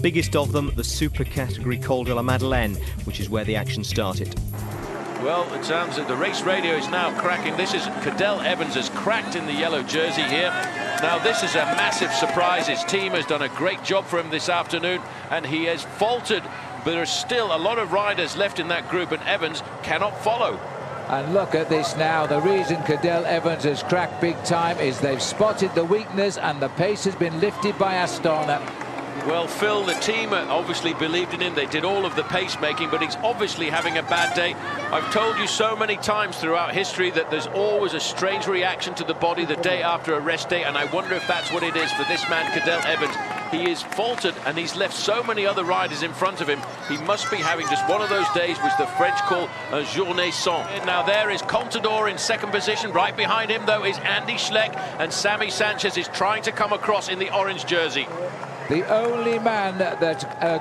Biggest of them, the super category Col de la Madeleine, which is where the action started. Well, it sounds that the race radio is now cracking. This is Cadel Evans has cracked in the yellow jersey here. Now, this is a massive surprise. His team has done a great job for him this afternoon, and he has faltered. But there are still a lot of riders left in that group, and Evans cannot follow. And look at this now. The reason Cadel Evans has cracked big time is they've spotted the weakness, and the pace has been lifted by Astana. Well, Phil, the team obviously believed in him. They did all of the pacemaking, but he's obviously having a bad day. I've told you so many times throughout history that there's always a strange reaction to the body the day after a rest day, and I wonder if that's what it is for this man, Cadel Evans. He is faltered, and he's left so many other riders in front of him. He must be having just one of those days which the French call un journée sans. Now there is Contador in second position. Right behind him, though, is Andy Schleck, and Sammy Sanchez is trying to come across in the orange jersey. The only man that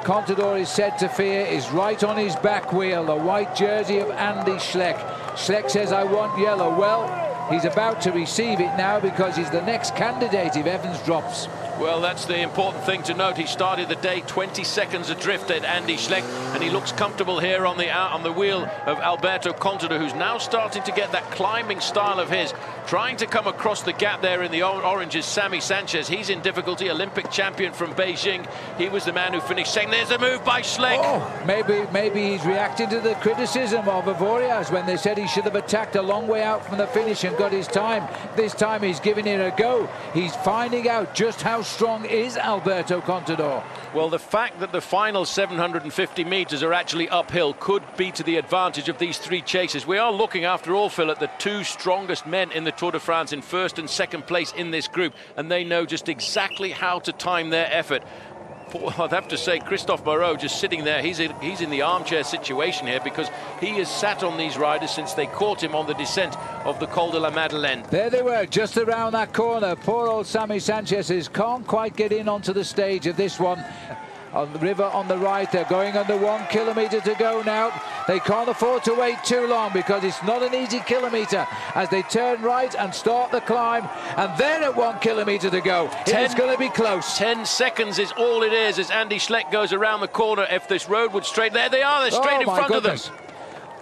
Contador is said to fear is right on his back wheel, the white jersey of Andy Schleck. Schleck says, I want yellow. Well, he's about to receive it now because he's the next candidate if Evans drops. Well, that's the important thing to note. He started the day 20 seconds adrift at Andy Schleck, and he looks comfortable here on the wheel of Alberto Contador, who's now starting to get that climbing style of his. Trying to come across the gap there in the orange is Sammy Sanchez. He's in difficulty, Olympic champion from Beijing. He was the man who finished second. There's a move by Schleck. Oh, maybe he's reacting to the criticism of Avoriaz when they said he should have attacked a long way out from the finish and got his time. This time he's giving it a go. He's finding out just how strong is Alberto Contador. Well, the fact that the final 750 metres are actually uphill could be to the advantage of these three chasers. We are looking, after all, Phil, at the two strongest men in the Tour de France in first and second place in this group, and they know just exactly how to time their effort. I'd have to say, Christophe Moreau just sitting there, he's in the armchair situation here because he has sat on these riders since they caught him on the descent of the Col de la Madeleine. There they were, just around that corner. Poor old Sammy Sanchez can't quite get in onto the stage of this one. On the river on the right, they're going under 1 kilometre to go now. They can't afford to wait too long because it's not an easy kilometre as they turn right and start the climb, and then at 1 kilometre to go. It's going to be close. 10 seconds is all it is as Andy Schleck goes around the corner. If this road would straight, there they are, they're straight in front of them.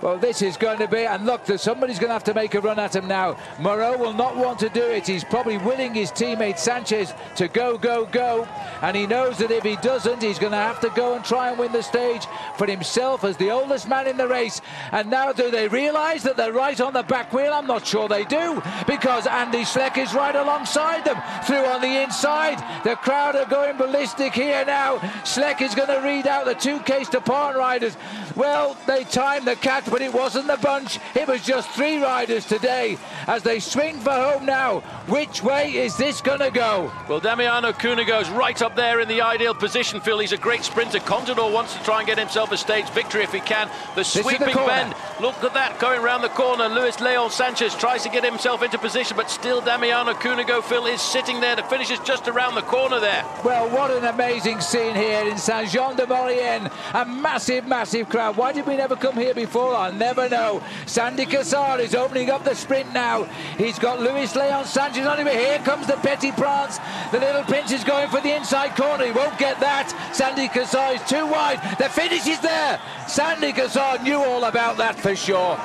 Well, this is going to be, and look, somebody's going to have to make a run at him now. Moreau will not want to do it. He's probably willing his teammate Sanchez to go, and he knows that if he doesn't, he's going to have to go and try and win the stage for himself as the oldest man in the race. And now, do they realise that they're right on the back wheel? I'm not sure they do, because Andy Schleck is right alongside them, through on the inside. The crowd are going ballistic here now. Schleck is going to read out the two Case de Parn riders. Well, they timed the catch, but it wasn't the bunch. It was just three riders today as they swing for home now. Which way is this going to go? Well, Damiano Cunego's right up there in the ideal position, Phil. He's a great sprinter. Contador wants to try and get himself a stage victory if he can. The sweeping bend. Look at that, going round the corner. Luis Leon Sanchez tries to get himself into position, but still Damiano Cunego, Phil, is sitting there. The finish is just around the corner there. Well, what an amazing scene here in Saint-Jean-de-Maurienne. A massive crowd. Why did we never come here before? I'll never know. Sandy Cassar is opening up the sprint now. He's got Luis Leon Sanchez on him. Here comes the Petit Prince. The little prince is going for the inside corner. He won't get that. Sandy Cassar is too wide. The finish is there. Sandy Cassar knew all about that for sure.